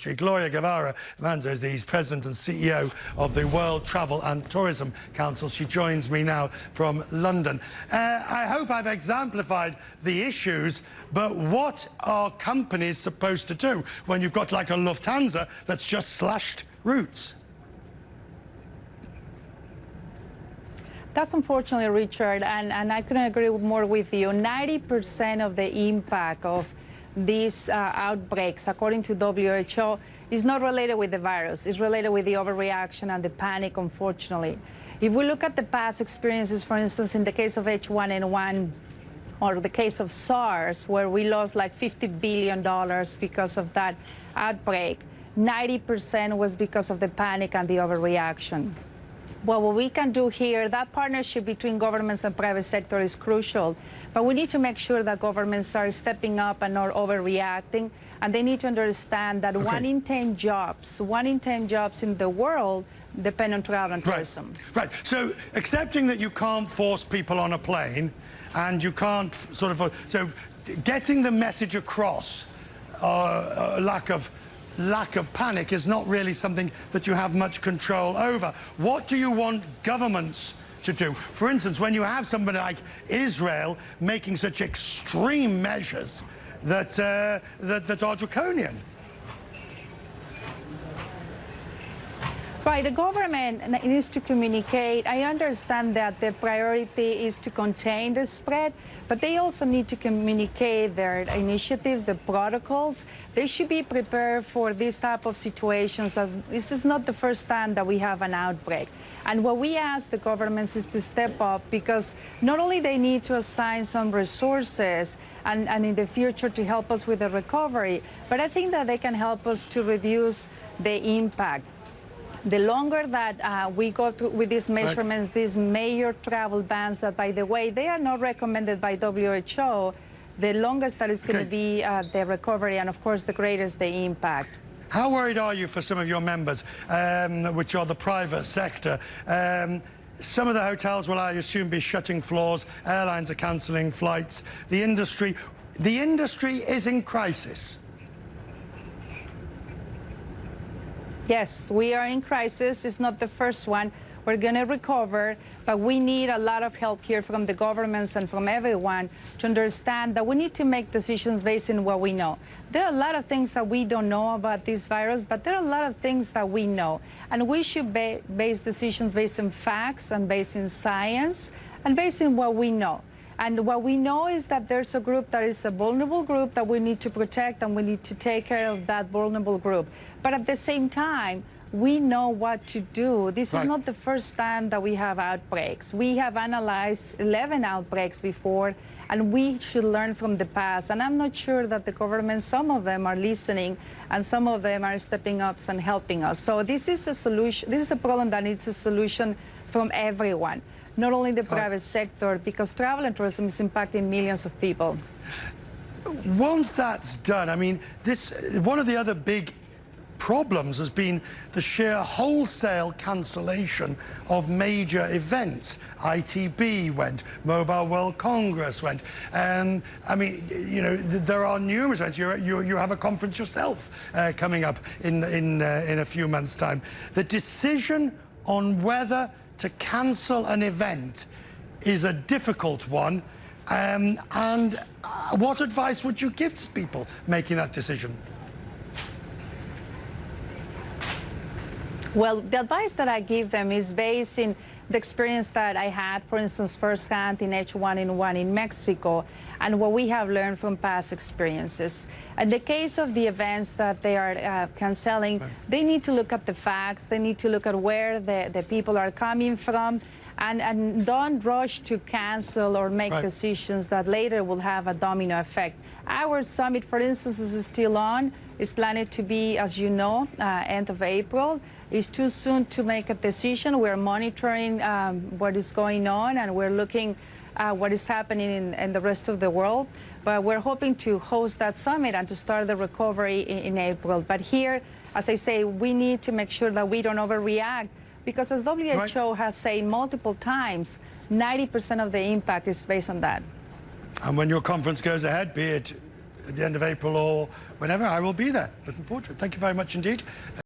Gloria Guevara is the president and CEO of the World Travel and Tourism Council. She joins me now from London. I hope I've exemplified the issues, but what are companies supposed to do when you've got like a Lufthansa that's just slashed routes? That's unfortunately, Richard, and I couldn't agree more with you. 90% of the impact of these outbreaks, according to WHO, is not related with the virus. It's related with the overreaction and the panic, unfortunately. If we look at the past experiences, for instance, in the case of H1N1 or the case of SARS, where we lost like $50 billion because of that outbreak, 90% was because of the panic and the overreaction. Well, what we can do here, that partnership between governments and private sector is crucial, but we need to make sure that governments are stepping up and not overreacting, and they need to understand that 1 in 10 jobs in the world depend on travel and tourism. Right. So accepting that you can't force people on a plane and you can't sort of, so getting the message across, lack of panic is not really something that you have much control over. What do you want governments to do? For instance, when you have somebody like Israel making such extreme measures that are draconian. Right, the government needs to communicate. I understand that the priority is to contain the spread, but they also need to communicate their initiatives, the protocols. They should be prepared for this type of situations. This is not the first time that we have an outbreak. And what we ask the governments is to step up, because not only they need to assign some resources and in the future to help us with the recovery, but I think that they can help us to reduce the impact. The longer that we go through with these measurements, these major travel bans that, by the way, they are not recommended by WHO, the longest that is going to be the recovery, and of course the greatest the impact. How worried are you for some of your members, which are the private sector? Some of the hotels will, I assume, be shutting floors. Airlines are cancelling flights. The industry is in crisis. Yes, we are in crisis. It's not the first one. We're going to recover, but we need a lot of help here from the governments and from everyone to understand that we need to make decisions based on what we know. There are a lot of things that we don't know about this virus, but there are a lot of things that we know. And we should base decisions based on facts and based on science and based on what we know. And what we know is that there's a group that is a vulnerable group that we need to protect, and we need to take care of that vulnerable group. But at the same time, we know what to do. This is not the first time that we have outbreaks. We have analyzed 11 outbreaks before, and we should learn from the past. And I'm not sure that the government, some of them are listening, and some of them are stepping up and helping us. So this is a solution. This is a problem that needs a solution from everyone, not only the private sector, because travel and tourism is impacting millions of people. Once that's done, I mean, one of the other big problems has been the sheer wholesale cancellation of major events. ITB went, Mobile World Congress went, and I mean, you know, there are numerous events. You have a conference yourself coming up in a few months' time. The decision on whether to cancel an event is a difficult one, and what advice would you give to people making that decision? Well, the advice that I give them is based in the experience that I had, for instance, firsthand in H1N1 in Mexico, and what we have learned from past experiences. In the case of the events that they are canceling, they need to look at the facts, they need to look at where the people are coming from, and don't rush to cancel or make decisions that later will have a domino effect. Our summit, for instance, is still on. It's planned to be, as you know, end of April. It's too soon to make a decision. We're monitoring what is going on, and we're looking at what is happening in the rest of the world. But we're hoping to host that summit and to start the recovery in April. But here, as I say, we need to make sure that we don't overreact, because as WHO has said multiple times, 90% of the impact is based on that. And when your conference goes ahead, be it at the end of April or whenever, I will be there. Looking forward to it. Thank you very much indeed.